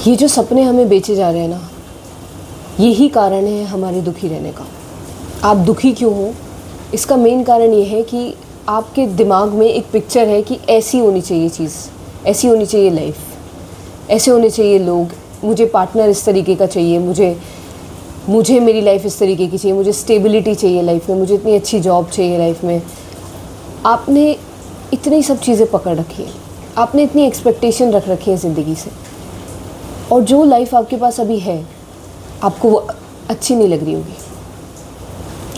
ये जो सपने हमें बेचे जा रहे हैं ना, यही कारण है हमारे दुखी रहने का। आप दुखी क्यों हो, इसका मेन कारण ये है कि आपके दिमाग में एक पिक्चर है कि ऐसी होनी चाहिए चीज़, ऐसी होनी चाहिए लाइफ, ऐसे होने चाहिए लोग, मुझे पार्टनर इस तरीके का चाहिए, मुझे मेरी लाइफ इस तरीके की चाहिए, मुझे स्टेबिलिटी चाहिए लाइफ में, मुझे इतनी अच्छी जॉब चाहिए लाइफ में। आपने इतनी सब चीज़ें पकड़ रखी हैं, आपने इतनी एक्सपेक्टेशन रख रखी है ज़िंदगी से, और जो लाइफ आपके पास अभी है आपको वो अच्छी नहीं लग रही होगी,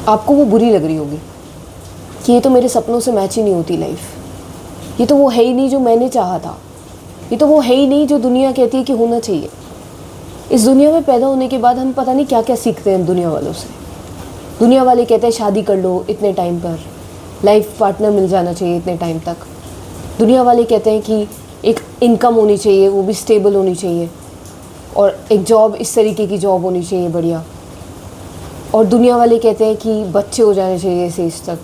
आपको वो बुरी लग रही होगी कि ये तो मेरे सपनों से मैच ही नहीं होती लाइफ, ये तो वो है ही नहीं जो मैंने चाहा था, ये तो वो है ही नहीं जो दुनिया कहती है कि होना चाहिए। इस दुनिया में पैदा होने के बाद हम पता नहीं क्या क्या सीखते हैं दुनिया वालों से। दुनिया वाले कहते हैं शादी कर लो इतने टाइम पर, लाइफ पार्टनर मिल जाना चाहिए इतने टाइम तक। दुनिया वाले कहते हैं कि एक इनकम होनी चाहिए, वो भी स्टेबल होनी चाहिए, और एक जॉब इस तरीके की जॉब होनी चाहिए बढ़िया। और दुनिया वाले कहते हैं कि बच्चे हो जाने चाहिए इस एज तक,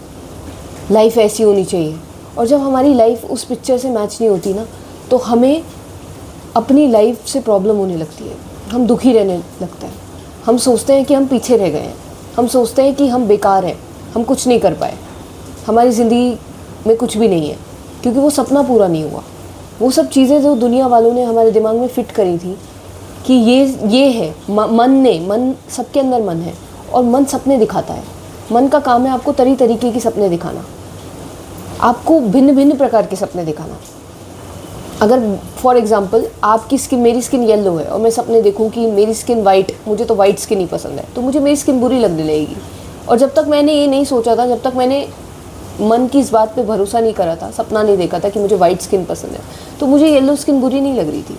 लाइफ ऐसी होनी चाहिए। और जब हमारी लाइफ उस पिक्चर से मैच नहीं होती ना, तो हमें अपनी लाइफ से प्रॉब्लम होने लगती है, हम दुखी रहने लगते हैं, हम सोचते हैं कि हम पीछे रह गए हैं, हम सोचते हैं कि हम बेकार हैं, हम कुछ नहीं कर पाए, हमारी ज़िंदगी में कुछ भी नहीं है, क्योंकि वो सपना पूरा नहीं हुआ। वो सब चीज़ें जो दुनिया वालों ने हमारे दिमाग में फ़िट करी थी कि ये है, मन सबके अंदर मन है, और मन सपने दिखाता है। मन का काम है आपको तरीके के सपने दिखाना, आपको भिन्न भिन्न प्रकार के सपने दिखाना। अगर फॉर एग्ज़ाम्पल आपकी स्किन, मेरी स्किन येलो है और मैं सपने देखूं कि मेरी स्किन वाइट, मुझे तो वाइट स्किन ही पसंद है, तो मुझे मेरी स्किन बुरी लगने लगेगी। और जब तक मैंने ये नहीं सोचा था, जब तक मैंने मन की इस बात पे भरोसा नहीं करा था, सपना नहीं देखा था कि मुझे वाइट स्किन पसंद है, तो मुझे येलो स्किन बुरी नहीं लग रही थी।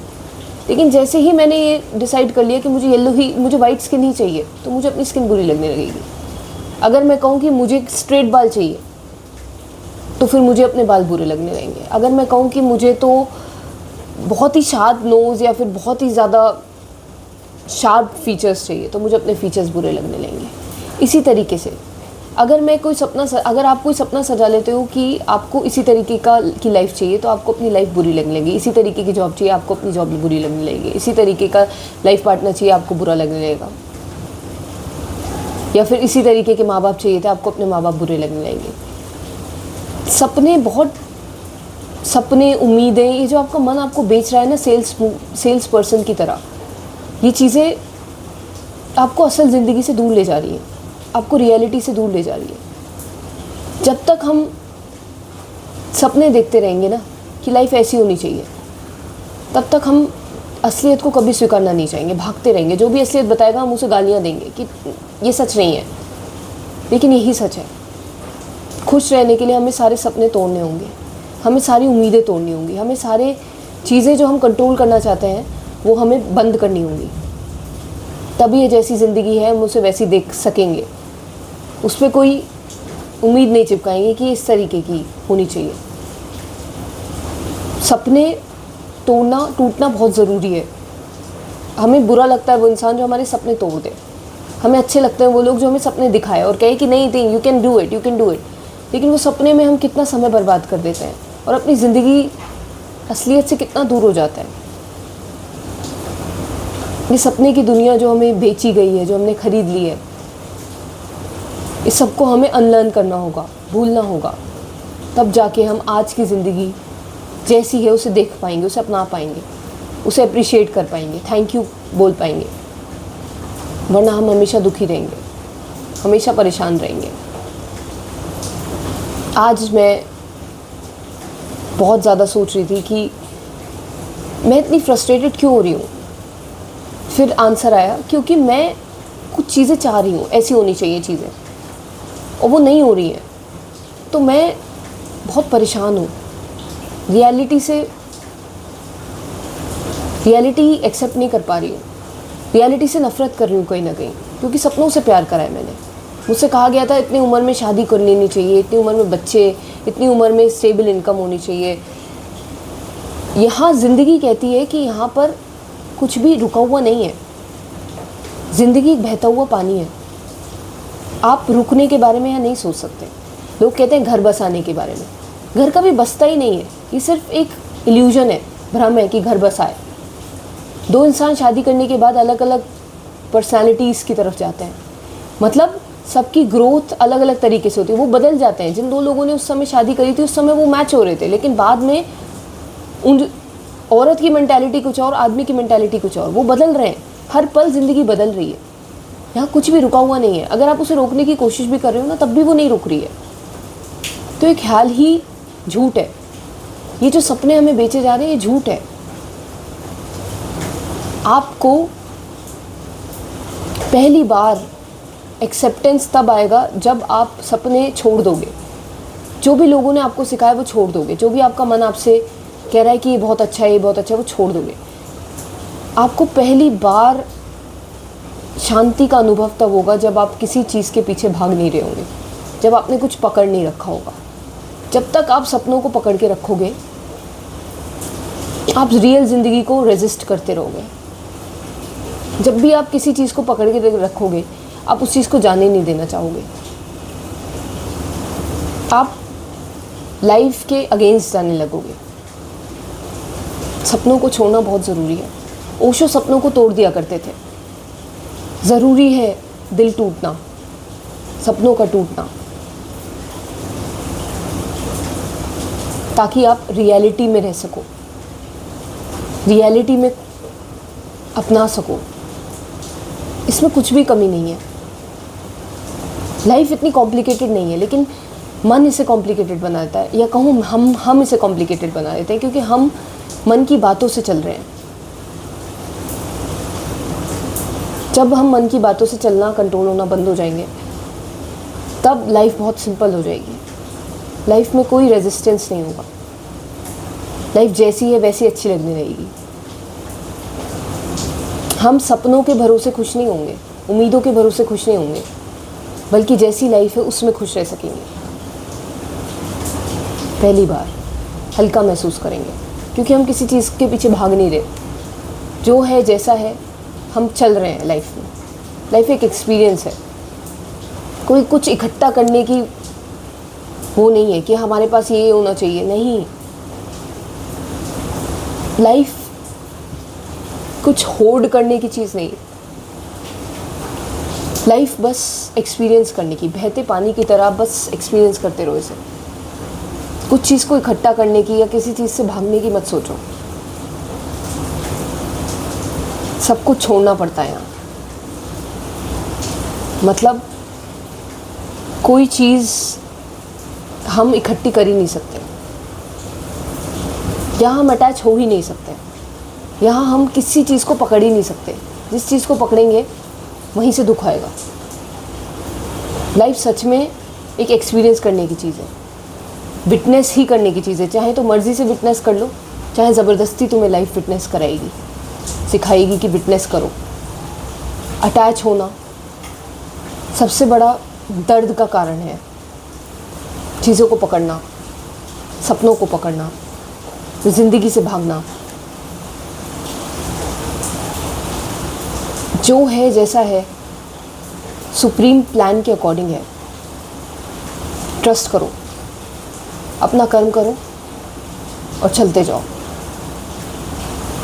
लेकिन जैसे ही मैंने ये डिसाइड कर लिया कि मुझे वाइट स्किन ही चाहिए, तो मुझे अपनी स्किन बुरी लगने लगेगी। अगर मैं कहूँ कि मुझे स्ट्रेट बाल चाहिए, तो फिर मुझे अपने बाल बुरे लगने लगेंगे। अगर मैं कहूँ कि मुझे तो बहुत ही शार्प नोज़ या फिर बहुत ही ज़्यादा शार्प फीचर्स चाहिए, तो मुझे अपने फीचर्स बुरे लगने लगेंगे। इसी तरीके से अगर आप कोई सपना सजा लेते हो कि आपको इसी तरीके की लाइफ चाहिए, तो आपको अपनी लाइफ बुरी लगने लगेगी। इसी तरीके की जॉब चाहिए, आपको अपनी जॉब बुरी लगने लगेगी। इसी तरीके का लाइफ पार्टनर चाहिए, आपको बुरा लगने लगेगा। या फिर इसी तरीके के माँ बाप चाहिए थे, आपको अपने माँ बाप बुरे लगने लगेंगे। सपने, उम्मीदें, ये जो आपका मन आपको बेच रहा है ना, सेल्स पर्सन की तरह, ये चीज़ें आपको असल ज़िंदगी से दूर ले जा रही हैं, आपको रियलिटी से दूर ले जा रही है। जब तक हम सपने देखते रहेंगे ना कि लाइफ ऐसी होनी चाहिए, तब तक हम असलियत को कभी स्वीकारना नहीं चाहेंगे, भागते रहेंगे। जो भी असलियत बताएगा हम उसे गालियाँ देंगे कि ये सच नहीं है, लेकिन यही सच है। खुश रहने के लिए हमें सारे सपने तोड़ने होंगे, हमें सारी उम्मीदें तोड़नी होंगी, हमें सारे चीज़ें जो हम कंट्रोल करना चाहते हैं वो हमें बंद करनी होंगी। तभी ये जैसी ज़िंदगी है हम उसे वैसी देख सकेंगे, उस पर कोई उम्मीद नहीं चिपकाएंगे कि इस तरीके की होनी चाहिए। सपने टूटना बहुत ज़रूरी है। हमें बुरा लगता है वो इंसान जो हमारे सपने तोड़ दे, हमें अच्छे लगते हैं वो लोग जो हमें सपने दिखाए और कहे कि नहीं, यू कैन डू इट। लेकिन वो सपने में हम कितना समय बर्बाद कर देते हैं और अपनी ज़िंदगी असलियत से कितना दूर हो जाता है। ये सपने की दुनिया जो हमें बेची गई है, जो हमने ख़रीद ली है, इस सबको हमें अनलर्न करना होगा, भूलना होगा। तब जाके हम आज की ज़िंदगी जैसी है उसे देख पाएंगे, उसे अपना पाएंगे, उसे अप्रिशिएट कर पाएंगे, थैंक यू बोल पाएंगे। वरना हम हमेशा दुखी रहेंगे, हमेशा परेशान रहेंगे। आज मैं बहुत ज़्यादा सोच रही थी कि मैं इतनी फ्रस्ट्रेटेड क्यों हो रही हूँ। फिर आंसर आया, क्योंकि मैं कुछ चीज़ें चाह रही हूँ, ऐसी होनी चाहिए चीज़ें, और वो नहीं हो रही हैं, तो मैं बहुत परेशान हूँ। रियलिटी एक्सेप्ट नहीं कर पा रही हूँ, रियलिटी से नफ़रत कर रही हूँ कहीं ना कहीं, क्योंकि सपनों से प्यार करा है मैंने। मुझसे कहा गया था इतनी उम्र में शादी कर लेनी चाहिए, इतनी उम्र में बच्चे, इतनी उम्र में स्टेबल इनकम होनी चाहिए। यहाँ ज़िंदगी कहती है कि यहाँ पर कुछ भी रुका हुआ नहीं है, ज़िंदगी एक बहता हुआ पानी है। आप रुकने के बारे में यहाँ नहीं सोच सकते। लोग कहते हैं घर बसाने के बारे में, घर कभी बसता ही नहीं है, ये सिर्फ एक इल्यूजन है, भ्रम है कि घर बसा है। दो इंसान शादी करने के बाद अलग अलग पर्सनालिटीज़ की तरफ जाते हैं, मतलब सबकी ग्रोथ अलग अलग तरीके से होती है, वो बदल जाते हैं। जिन दो लोगों ने उस समय शादी करी थी उस समय वो मैच हो रहे थे, लेकिन बाद में उन औरत की मेंटालिटी कुछ और, आदमी की मेंटालिटी कुछ और, वो बदल रहे हैं। हर पल ज़िंदगी बदल रही है, यहाँ कुछ भी रुका हुआ नहीं है। अगर आप उसे रोकने की कोशिश भी कर रहे हो ना, तब भी वो नहीं रुक रही है। तो ये ख्याल ही झूठ है, ये जो सपने हमें बेचे जा रहे हैं ये झूठ है। आपको पहली बार एक्सेप्टेंस तब आएगा जब आप सपने छोड़ दोगे। जो भी लोगों ने आपको सिखाया वो छोड़ दोगे, जो भी आपका मन आपसे कह रहा है कि ये बहुत अच्छा है, ये बहुत अच्छा है, वो छोड़ दोगे। आपको पहली बार शांति का अनुभव तब होगा जब आप किसी चीज़ के पीछे भाग नहीं रहे होंगे, जब आपने कुछ पकड़ नहीं रखा होगा। जब तक आप सपनों को पकड़ के रखोगे, आप रियल ज़िंदगी को रेजिस्ट करते रहोगे। जब भी आप किसी चीज़ को पकड़ के रखोगे, आप उस चीज़ को जाने नहीं देना चाहोगे। आप लाइफ के अगेंस्ट जाने लगोगे। सपनों को छोड़ना बहुत ज़रूरी है। ओशो सपनों को तोड़ दिया करते थे। ज़रूरी है दिल टूटना, सपनों का टूटना, ताकि आप रियलिटी में रह सको, रियलिटी में अपना सको। इसमें कुछ भी कमी नहीं है। लाइफ इतनी कॉम्प्लिकेटेड नहीं है, लेकिन मन इसे कॉम्प्लिकेटेड बना देता है, या कहूँ हम इसे कॉम्प्लिकेटेड बना देते हैं, क्योंकि हम मन की बातों से चल रहे हैं। जब हम मन की बातों से चलना, कंट्रोल होना बंद हो जाएंगे, तब लाइफ बहुत सिंपल हो जाएगी। लाइफ में कोई रेजिस्टेंस नहीं होगा। लाइफ जैसी है वैसी अच्छी लगने लगेगी। हम सपनों के भरोसे खुश नहीं होंगे, उम्मीदों के भरोसे खुश नहीं होंगे, बल्कि जैसी लाइफ है उसमें खुश रह सकेंगे। पहली बार हल्का महसूस करेंगे, क्योंकि हम किसी चीज़ के पीछे भाग नहीं रहे। जो है जैसा है हम चल रहे हैं लाइफ में। लाइफ एक एक्सपीरियंस है, कोई कुछ इकट्ठा करने की वो नहीं है कि हमारे पास ये होना चाहिए, नहीं। लाइफ कुछ होर्ड करने की चीज़ नहीं। लाइफ बस एक्सपीरियंस करने की, बहते पानी की तरह बस एक्सपीरियंस करते रहो इसे। कुछ चीज़ को इकट्ठा करने की या किसी चीज़ से भागने की मत सोचो। सब कुछ छोड़ना पड़ता है यहाँ। मतलब कोई चीज़ हम इकट्ठी कर ही नहीं सकते, यहाँ हम अटैच हो ही नहीं सकते, यहाँ हम किसी चीज़ को पकड़ ही नहीं सकते। जिस चीज़ को पकड़ेंगे वहीं से दुख आएगा। लाइफ सच में एक एक्सपीरियंस करने की चीज़ है, विटनेस ही करने की चीज़ है। चाहे तो मर्ज़ी से विटनेस कर लो, चाहे ज़बरदस्ती तुम्हें लाइफ विटनेस कराएगी, सिखाएगी कि विटनेस करो। अटैच होना सबसे बड़ा दर्द का कारण है। चीज़ों को पकड़ना, सपनों को पकड़ना, ज़िंदगी से भागना। जो है जैसा है सुप्रीम प्लान के अकॉर्डिंग है। ट्रस्ट करो, अपना कर्म करो और चलते जाओ।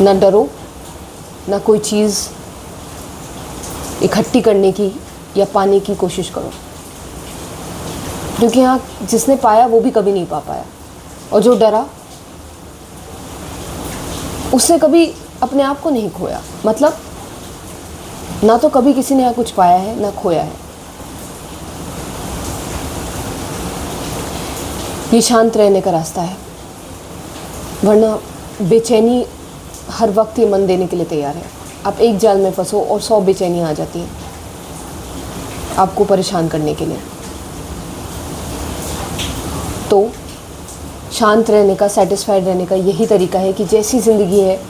ना डरो, ना कोई चीज़ इकट्ठी करने की या पाने की कोशिश करो, क्योंकि यहाँ जिसने पाया वो भी कभी नहीं पा पाया, और जो डरा उसने कभी अपने आप को नहीं खोया। मतलब ना तो कभी किसी ने यहाँ कुछ पाया है ना खोया है। ये शांत रहने का रास्ता है, वरना बेचैनी हर वक्त ये मन देने के लिए तैयार है। आप एक जाल में फंसो और 100 बेचैनियाँ आ जाती हैं आपको परेशान करने के लिए। तो शांत रहने का, सेटिस्फाइड रहने का यही तरीका है कि जैसी ज़िंदगी है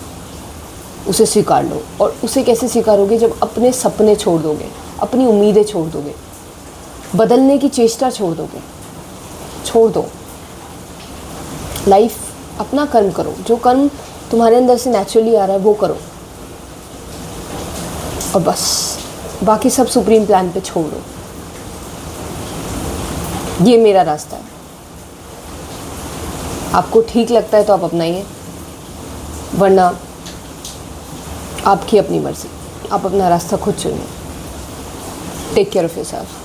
उसे स्वीकार लो। और उसे कैसे स्वीकारोगे? जब अपने सपने छोड़ दोगे, अपनी उम्मीदें छोड़ दोगे, बदलने की चेष्टा छोड़ दोगे। छोड़ दो। लाइफ अपना कर्म करो, जो कर्म तुम्हारे अंदर से नेचुरली आ रहा है वो करो, और बस बाकी सब सुप्रीम प्लान पे छोड़ दो। ये मेरा रास्ता है। आपको ठीक लगता है तो आप अपनाइए, वरना आपकी अपनी मर्ज़ी, आप अपना रास्ता खुद चुनिए। Take care of yourself.